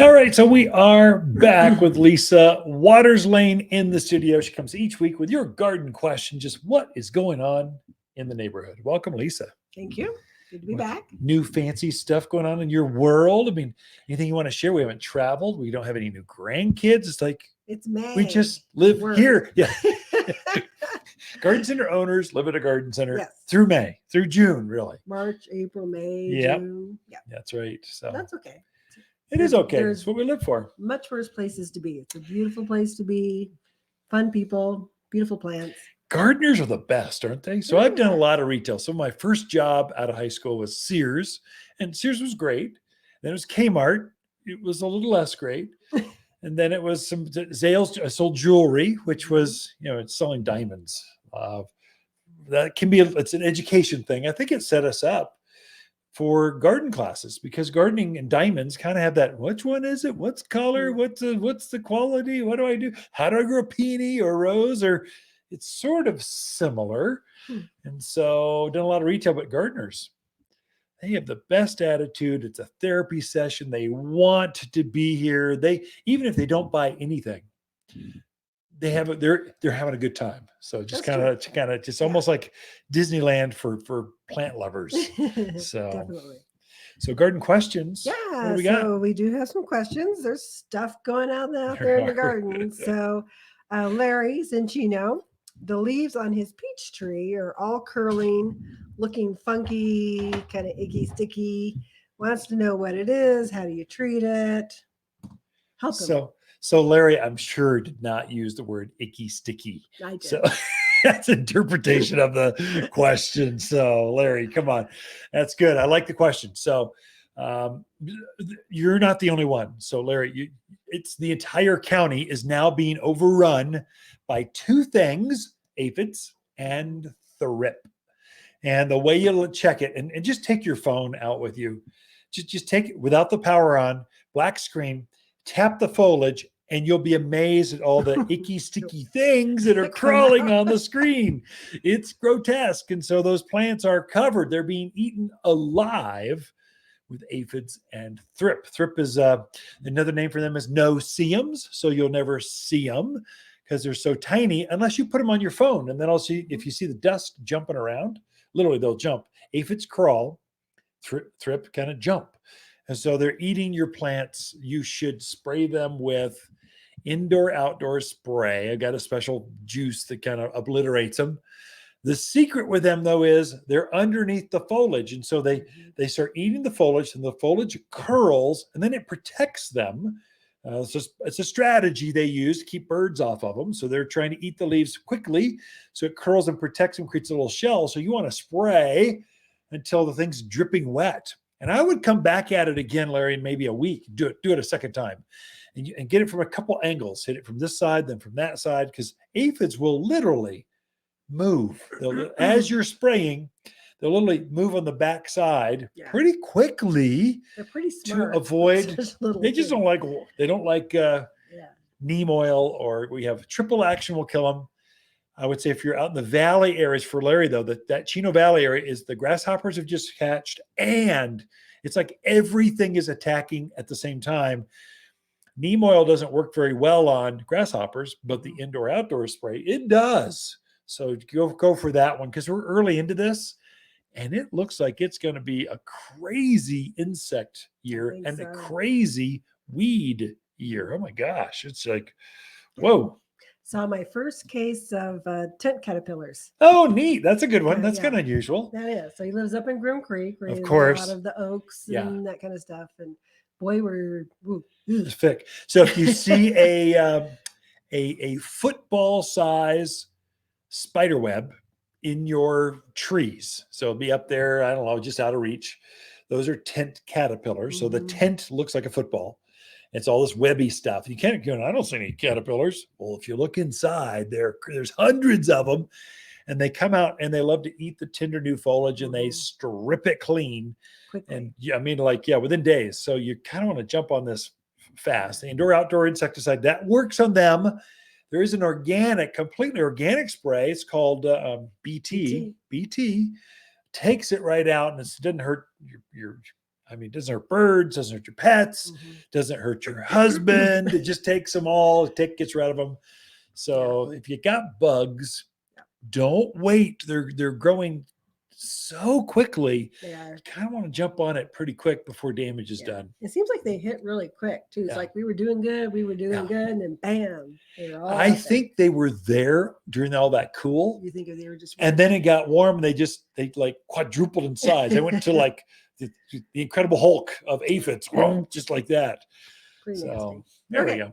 All right, so we are back with Lisa Waters Lane in the studio. She comes each week with your garden question, just what is going on in the neighborhood. Welcome, Lisa. Thank you. Good to be What back. new fancy stuff going on in your world? I mean, anything you want to share? We haven't traveled. We don't have any new grandkids. It's like It's May. we just live Work. here. Yeah. Garden center owners live at a garden center Yes. through May, through June, really. March, April, May, Yep. June. Yeah, That's right. So that's okay. it is okay. There's It's what we live for. much worse places to be. It's a beautiful place to be. Fun people, beautiful plants. Gardeners are the best, aren't they? So I've done a Yeah. lot of retail. So my first job out of high school was Sears, and Sears was great. Then it was Kmart. It was a little less great. And then it was some Zales. I sold jewelry, which was, it's selling diamonds. That can be, it's an education thing. I think it set us up for garden classes because gardening and diamonds kind of have that, which one is it? What's color? What's the quality? What do I do? How do I grow a peony or a rose? Or it's sort of similar. And so done a lot of retail, but gardeners, they have the best attitude. It's a therapy session. They want to be here. Even if they don't buy anything, they're having a good time. So just kind of just almost like Disneyland for plant lovers. So Definitely. So garden questions. Yeah. What do we got? So we do have some questions. There's stuff going on out there in the garden. So Larry Cincino, the leaves on his peach tree are all curling, looking funky, kind of icky, sticky. Wants to know what it is. How do you treat it? Help him. So Larry, I'm sure did not use the word icky sticky. I did. So that's interpretation of the question. So Larry, come on. That's good. I like the question. So you're not the only one. So Larry, it's the entire county is now being overrun by two things, aphids and thrip. And the way you'll check it, and just take your phone out with you, just take it without the power on, black screen, tap the foliage, and you'll be amazed at all the icky, sticky things that are crawling on the screen. It's grotesque. And so those plants are covered. They're being eaten alive with aphids and thrip. Thrip is another name for them is no-see-ums. So you'll never see them because they're so tiny unless you put them on your phone. And then I'll see if you see the dust jumping around, literally they'll jump. Aphids crawl, thrip kind of jump. And so they're eating your plants. You should spray them with indoor-outdoor spray. I got a special juice that kind of obliterates them. The secret with them, though, is they're underneath the foliage. And so they start eating the foliage, and the foliage curls, and then it protects them. It's a strategy they use to keep birds off of them. So they're trying to eat the leaves quickly. So it curls and protects them, creates a little shell. So you want to spray until the thing's dripping wet. And I would come back at it again, Larry, in maybe a week. Do it a second time. And get it from a couple angles. Hit it from this side, then from that side, because aphids will literally move. As you're spraying, they'll literally move on the back side pretty quickly. They're pretty smart to avoid. They just don't like neem oil, or we have triple action will kill them. I would say if you're out in the valley areas for Larry, though, that Chino Valley area is the grasshoppers have just hatched, and it's like everything is attacking at the same time. Neem oil doesn't work very well on grasshoppers, but the indoor-outdoor spray, it does. So go for that one because we're early into this, and it looks like it's going to be a crazy insect year and a crazy weed year. Oh my gosh, it's like, whoa. Saw my first case of tent caterpillars. Oh, neat. That's a good one. That's kind of unusual. That is. So he lives up in Grim Creek, where of course, a lot of the oaks and that kind of stuff. And boy, we're thick. So if you see a football size spider web in your trees, so it'll be up there, I don't know, just out of reach. Those are tent caterpillars. So the tent looks like a football. It's all this webby stuff. You can't go, I don't see any caterpillars. Well, if you look inside, there's hundreds of them, and they come out and they love to eat the tender new foliage, and they strip it clean. Quickly. And within days. So you kind of want to jump on this fast. The indoor-outdoor insecticide, that works on them. There is an completely organic spray. It's called BT. BT takes it right out, and it doesn't hurt your I mean, it doesn't hurt birds, doesn't hurt your pets, doesn't hurt your husband. It just takes them all, gets rid of them. So if you got bugs, don't wait. They're growing so quickly. They are. You kind of want to jump on it pretty quick before damage is done. It seems like they hit really quick too. It's like we were doing good, and then bam, they were all. I think they were there during all that cool. You think they were just, and then it got warm, and they like quadrupled in size. They went to like the Incredible Hulk of aphids, just like that. Pretty nasty. There we go.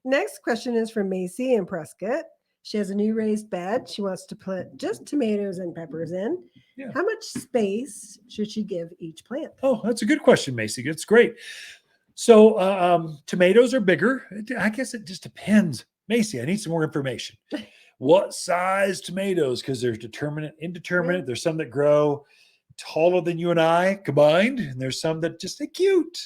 Next question is from Macy in Prescott. She has a new raised bed. She wants to put just tomatoes and peppers in. Yeah. How much space should she give each plant? Oh, that's a good question, Macy. It's great. So tomatoes are bigger. I guess it just depends. Macy, I need some more information. What size tomatoes? Because there's determinate, indeterminate. Yeah. There's some that grow taller than you and I combined, and there's some that just are cute,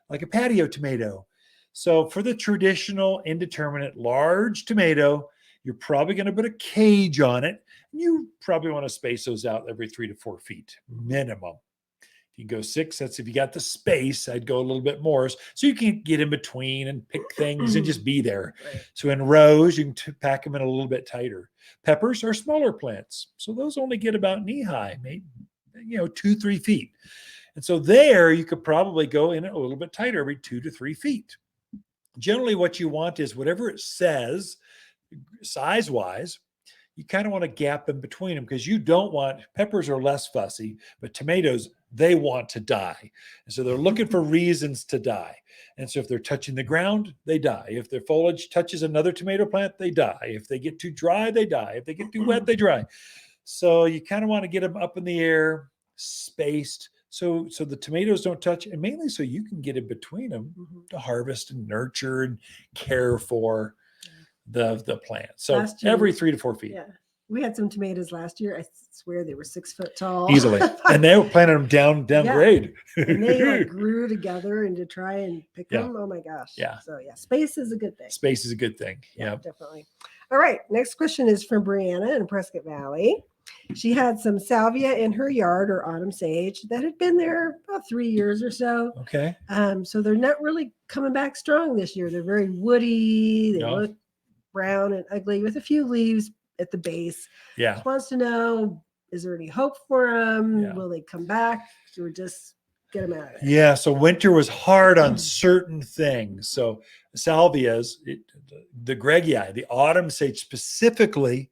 like a patio tomato. So for the traditional indeterminate large tomato, you're probably going to put a cage on it. You probably want to space those out every 3 to 4 feet minimum. If you go 6, that's if you got the space. I'd go a little bit more so you can get in between and pick things and just be there. Right. So in rows, you can pack them in a little bit tighter. Peppers are smaller plants, so those only get about knee high, maybe 2-3 feet. And so there you could probably go in a little bit tighter every 2 to 3 feet. Generally, what you want is whatever it says size-wise, you kind of want to gap in between them, because you don't want, peppers are less fussy, but tomatoes, they want to die. And so they're looking for reasons to die. And so if they're touching the ground, they die. If their foliage touches another tomato plant, they die. If they get too dry, they die. If they get too wet, they dry. So you kind of want to get them up in the air, spaced, so the tomatoes don't touch, and mainly so you can get in between them to harvest and nurture and care for the plant. So every 3 to 4 feet. Yeah. We had some tomatoes last year. I swear they were 6 foot tall. Easily. And they were planting them down grade. And they grew together and to try and pick them. Oh my gosh. Yeah. So space is a good thing. Space is a good thing. Yeah, definitely. All right. Next question is from Brianna in Prescott Valley. She had some salvia in her yard, or autumn sage, that had been there about 3 years or so. Okay. So they're not really coming back strong this year. They're very woody. They look brown and ugly with a few leaves at the base. Yeah. She wants to know, is there any hope for them? Yeah. Will they come back, or just get them out of there? Yeah. So winter was hard on certain things. So salvias, the Greggii, the autumn sage specifically,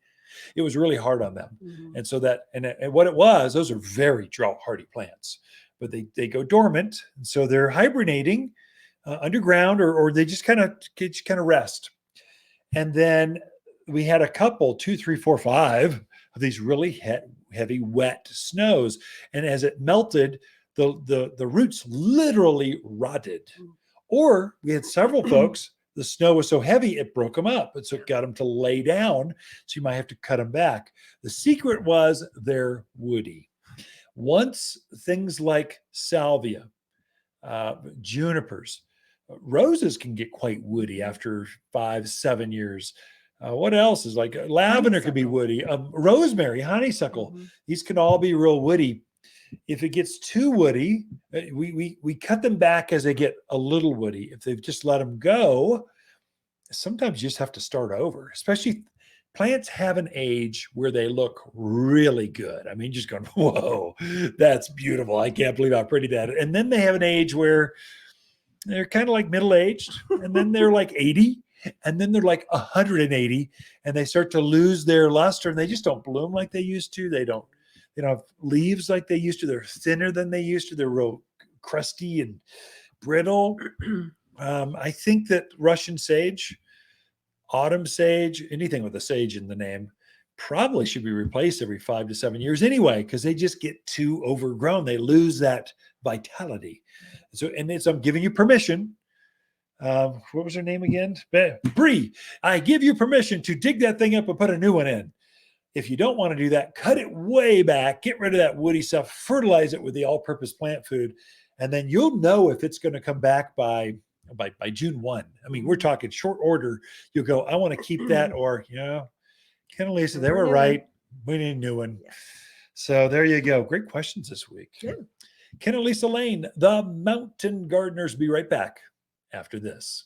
it was really hard on them. And so and what it was, those are very drought hardy plants, but they go dormant. And so they're hibernating underground, or they just kind of rest. And then we had a couple, 2, 3, 4, 5 of these really heavy, wet snows. And as it melted, the roots literally rotted. Or we had several folks, the snow was so heavy, it broke them up. And so it got them to lay down. So you might have to cut them back. The secret was they're woody. Once things like salvia, junipers, roses can get quite woody after 5-7 years. What else is like lavender can be woody. Rosemary, honeysuckle, these can all be real woody. If it gets too woody, we cut them back as they get a little woody. If they've just let them go, sometimes you just have to start over. Especially plants have an age where they look really good. I mean, just going, whoa, that's beautiful. I can't believe how pretty that is. And then they have an age where they're kind of like middle-aged, and then they're like 80, and then they're like 180, and they start to lose their luster, and they just don't bloom like they used to. They don't have leaves like they used to. They're thinner than they used to. They're real crusty and brittle. I think that Russian sage, autumn sage, anything with a sage in the name, probably should be replaced every 5 to 7 years anyway, because they just get too overgrown. They lose that vitality. So, I'm giving you permission. What was her name again? Bree. I give you permission to dig that thing up and put a new one in. If you don't want to do that, cut it way back, get rid of that woody stuff, fertilize it with the all-purpose plant food, and then you'll know if it's going to come back by June 1. I mean, we're talking short order. You'll go, I want to keep that, or, Ken and Lisa, they were right. We need a new one. Yeah. So there you go. Great questions this week. Yeah. Ken and Lisa Lane, the Mountain Gardeners. Be right back after this.